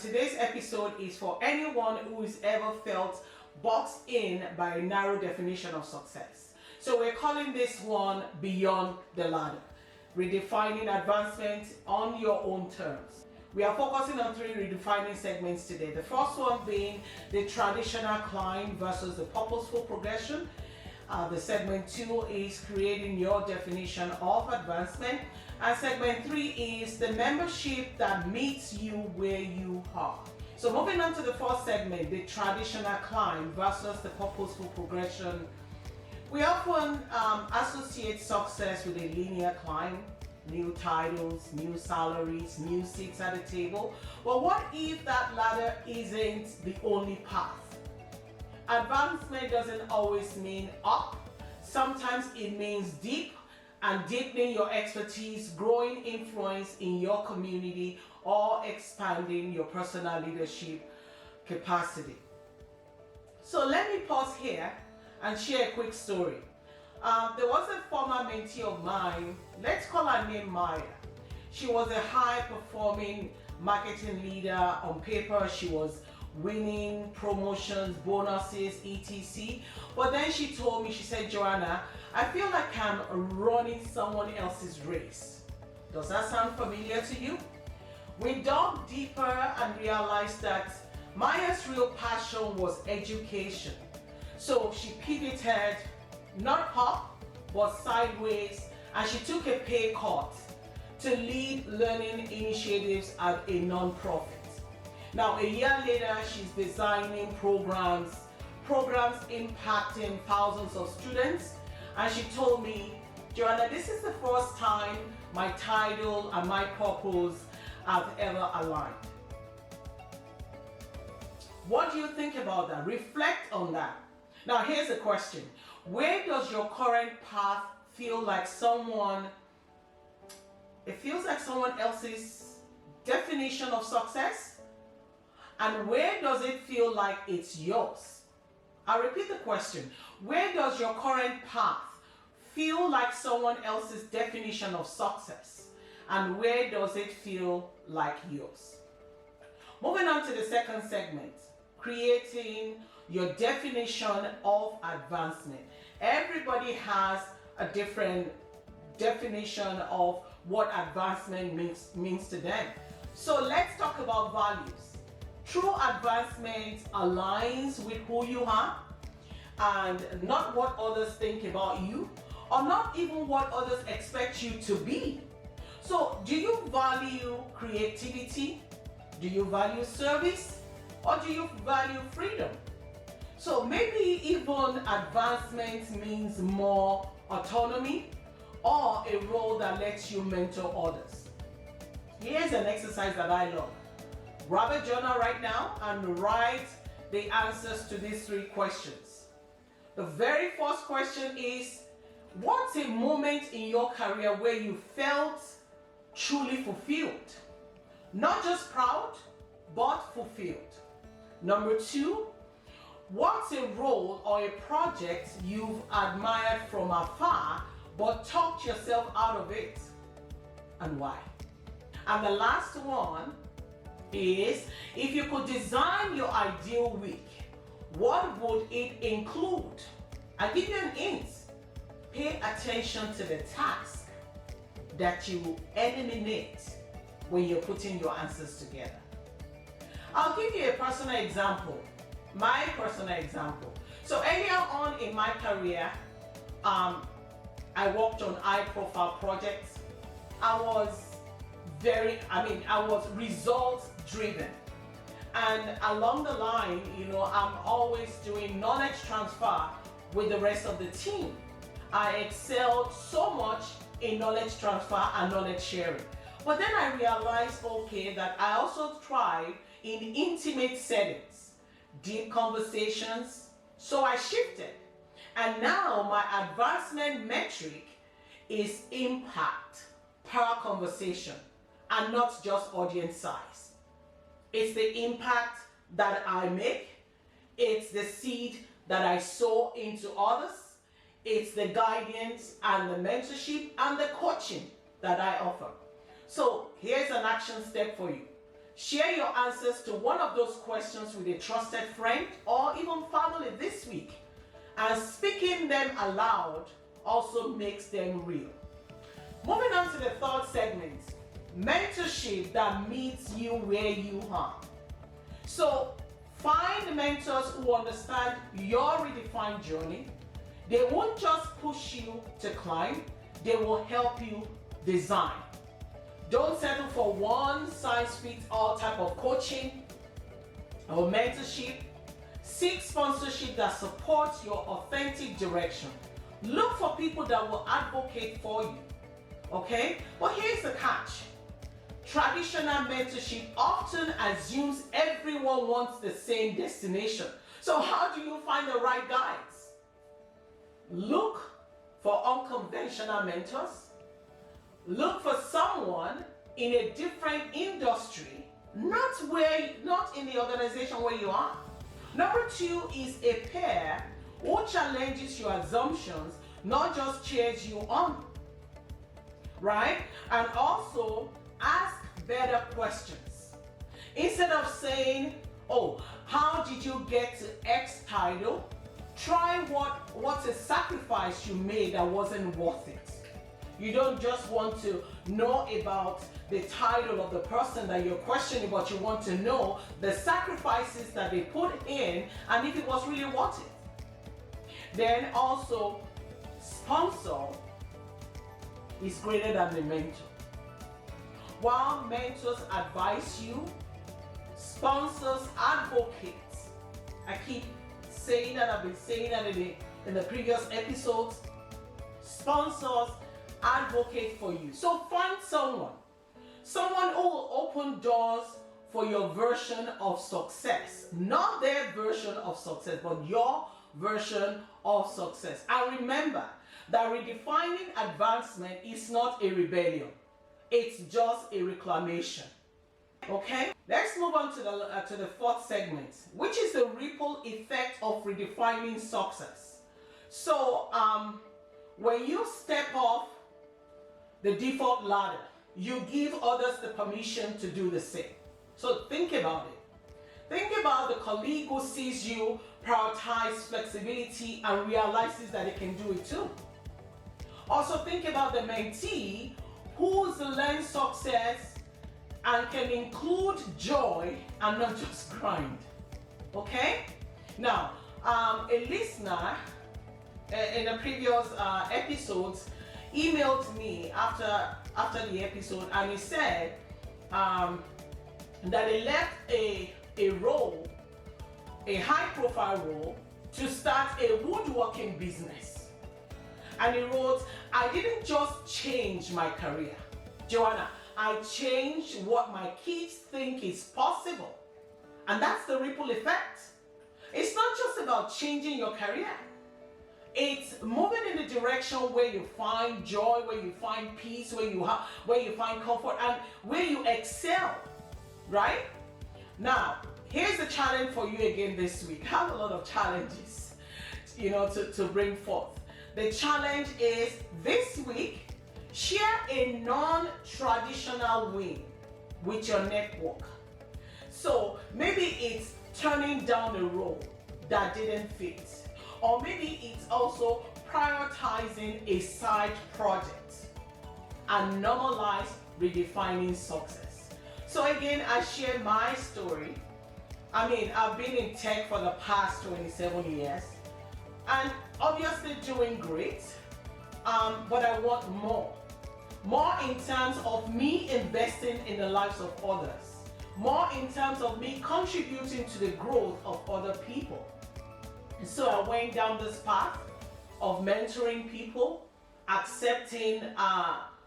Today's episode is for anyone who has ever felt boxed in by a narrow definition of success. So we're calling this one Beyond the Ladder, redefining advancement on your own terms. We are focusing on three redefining segments today. The first one being the traditional climb versus the purposeful progression. The segment 2 is creating your definition of advancement. And segment 3 is the membership that meets you where you are. So moving on to the first segment, the traditional climb versus the purposeful progression. We often associate success with a linear climb, new titles, new salaries, new seats at the table. But what if that ladder isn't the only path? Advancement doesn't always mean up. Sometimes it means deep and deepening your expertise, growing influence in your community, or expanding your personal leadership capacity. So let me pause here and share a quick story. There was a former mentee of mine, let's call her name Maya. She was a high-performing marketing leader. On paper, she was winning promotions, bonuses, etc. But then she told me, she said, Joanna, I feel like I'm running someone else's race. Does that sound familiar to you? We dug deeper and realized that Maya's real passion was education. So she pivoted, not up, but sideways, and she took a pay cut to lead learning initiatives at a non-profit. Now, a year later, she's designing programs impacting thousands of students. And she told me, Joanna, this is the first time my title and my purpose have ever aligned. What do you think about that? Reflect on that. Now, here's the question. Where does your current path feel like someone else's definition of success? And where does it feel like it's yours? I'll repeat the question. Where does your current path feel like someone else's definition of success? And where does it feel like yours? Moving on to the second segment, creating your definition of advancement. Everybody has a different definition of what advancement means to them. So let's talk about values. True advancement aligns with who you are and not what others think about you, or not even what others expect you to be. So do you value creativity? Do you value service? Or do you value freedom? So maybe even advancement means more autonomy or a role that lets you mentor others. Here's an exercise that I love. Grab a journal right now and write the answers to these three questions. The very first question is, what's a moment in your career where you felt truly fulfilled? Not just proud, but fulfilled. Number 2, what's a role or a project you've admired from afar but talked yourself out of it, and why? And the last one is, if you could design your ideal week, what would it include? I'll give you an hint. Pay attention to the task that you eliminate when you're putting your answers together. I'll give you a personal example, my personal example. So earlier on in my career, I worked on high-profile projects. I was results driven. And along the line, I'm always doing knowledge transfer with the rest of the team. I excelled so much in knowledge transfer and knowledge sharing. But then I realized, that I also thrive in intimate settings, deep conversations. So I shifted. And now my advancement metric is impact per conversation, and not just audience size. It's the impact that I make. It's the seed that I sow into others. It's the guidance and the mentorship and the coaching that I offer. So here's an action step for you. Share your answers to one of those questions with a trusted friend or even family this week. And speaking them aloud also makes them real. Moving on to the third segment, mentorship that meets you where you are. So find mentors who understand your redefined journey. They won't just push you to climb, they will help you design. Don't settle for one size fits all type of coaching or mentorship. Seek sponsorship that supports your authentic direction. Look for people that will advocate for you. Okay? But here's the catch. Traditional mentorship often assumes everyone wants the same destination. So how do you find the right guides? Look for unconventional mentors. Look for someone in a different industry, not in the organization where you are. Number 2 is a peer who challenges your assumptions, not just cheers you on. Right? And also ask better questions. Instead of saying, oh, how did you get to X title? Try what's a sacrifice you made that wasn't worth it. You don't just want to know about the title of the person that you're questioning, but you want to know the sacrifices that they put in and if it was really worth it. Then also, sponsor is greater than the mentor. While mentors advise you, sponsors advocate. I keep saying that, I've been saying that in the previous episodes. Sponsors advocate for you. So find someone who will open doors for your version of success. Not their version of success, but your version of success. And remember that redefining advancement is not a rebellion. It's just a reclamation. Okay? Let's move on to the fourth segment, which is the ripple effect of redefining success. So, when you step off the default ladder, you give others the permission to do the same. So think about it. Think about the colleague who sees you prioritize flexibility and realizes that they can do it too. Also think about the mentee who's learned success and can include joy and not just grind. Okay? Now, a listener in the previous episodes emailed me after the episode, and he said that he left a role, a high-profile role, to start a woodworking business. And he wrote, I didn't just change my career, Joanna, I changed what my kids think is possible. And that's the ripple effect. It's not just about changing your career. It's moving in the direction where you find joy, where you find peace, where you find comfort, and where you excel, right? Now, here's the challenge for you again this week. I have a lot of challenges, to bring forth. The challenge is this week, share a non-traditional win with your network. So maybe it's turning down a role that didn't fit. Or maybe it's also prioritizing a side project and normalize redefining success. So again, I share my story. I've been in tech for the past 27 years and obviously doing great, but I want more. More in terms of me investing in the lives of others. More in terms of me contributing to the growth of other people. And so I went down this path of mentoring people, accepting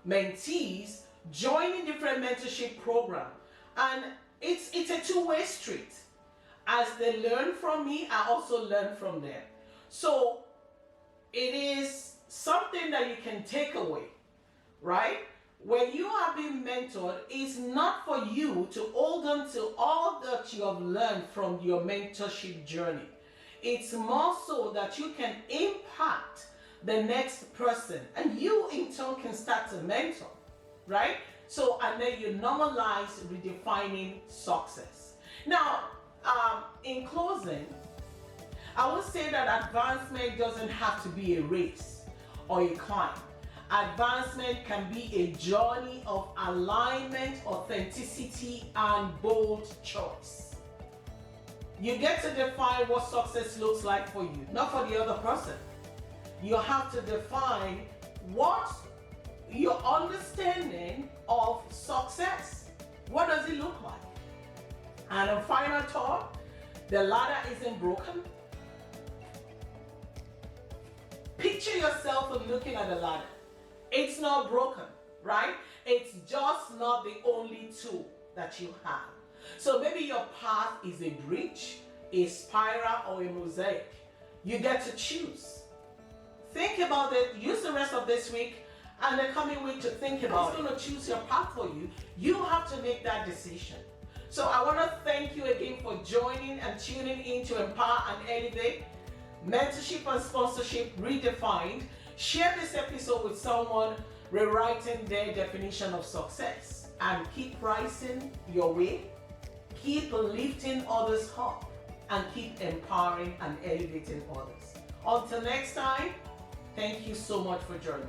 mentees, joining different mentorship programs. And it's a two-way street. As they learn from me, I also learn from them. So it is something that you can take away, right? When you are being mentored, it's not for you to hold on to all that you have learned from your mentorship journey. It's more so that you can impact the next person and you in turn can start to mentor, right? So, and then you normalize redefining success. Now, in closing, I would say that advancement doesn't have to be a race or a climb. Advancement can be a journey of alignment, authenticity, and bold choice. You get to define what success looks like for you, not for the other person. You have to define what your understanding of success. What does it look like? And a final thought, the ladder isn't broken. Picture yourself looking at the ladder. It's not broken, right? It's just not the only tool that you have. So maybe your path is a bridge, a spiral, or a mosaic. You get to choose. Think about it. Use the rest of this week and the coming week to think about it. Who's going to choose your path for you? You have to make that decision. So I want to thank you again for joining and tuning in to Empower and Elevate. Mentorship and Sponsorship Redefined. Share this episode with someone rewriting their definition of success. And keep rising your way. Keep lifting others up. And keep empowering and elevating others. Until next time, thank you so much for joining.